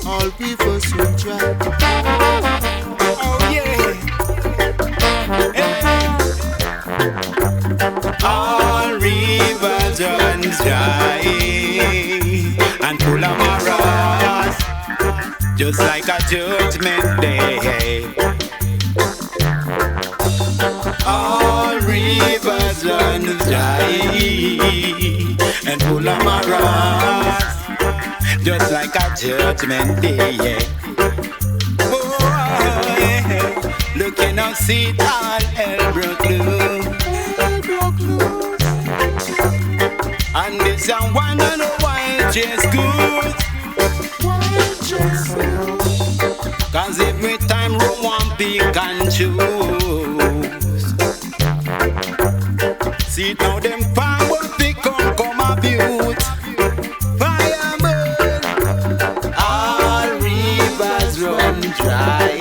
All rivers will dry. Oh yeah. All rivers run dry and full of morals, just like a judgment day. All rivers run dry and full of morals, just like a judgment day. Oh, yeah. Looking up, see it all hell broke loose. And this young one on a wild chase good. Cause every time room one pick and choose. See now them power pick come abuse. Fireman, all rivers run dry.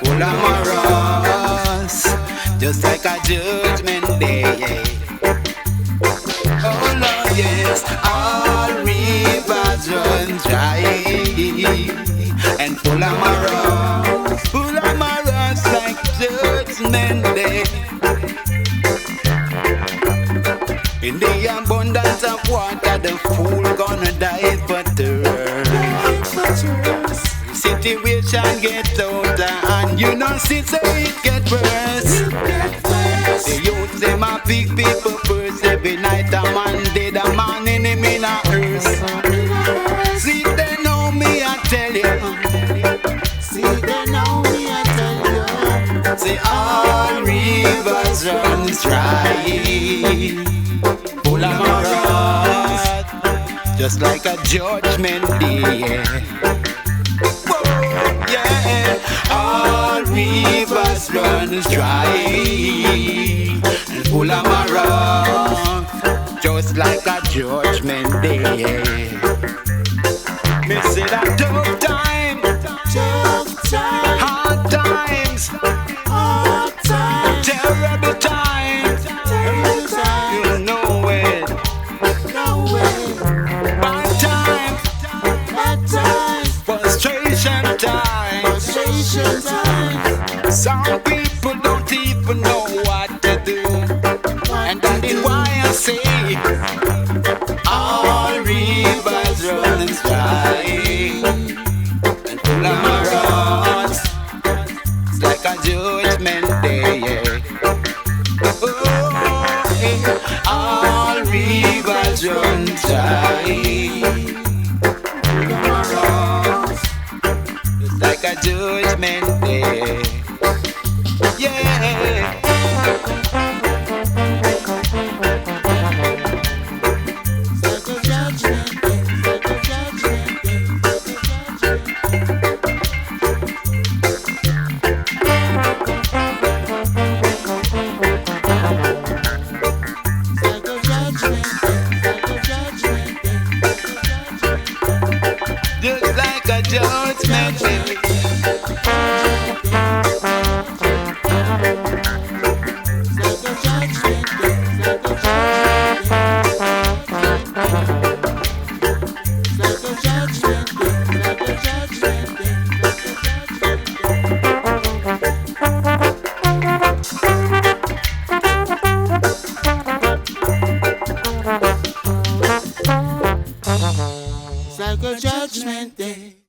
Full of morals, just like a judgment day. Oh Lord, yes, all rivers run dry and full of morals like judgment day. In the abundance of water, the fool gonna die for thirst. Situation get louder, and you know, see, say it get worse. The youth, them a big people first. Every night a man dead, a man enemy in a earth. See, they know me, I tell you. See, they know me, I tell you. See, all rivers run dry, full of morals, just like a judgment day. Whoa, yeah, all rivers run dry and full of morals, just like a judgment day. Me say that tough time, hard times, terrible times, you know it. Bad times, frustration times. Some people don't even know what to do, and that is why I say all rivers run dry and full of morals, it's like a judgment day. Oh, yeah. All rivers run dry, full of morals, it's like a judgment day. Yeah. Just like a judgment day. It's like a judgment day.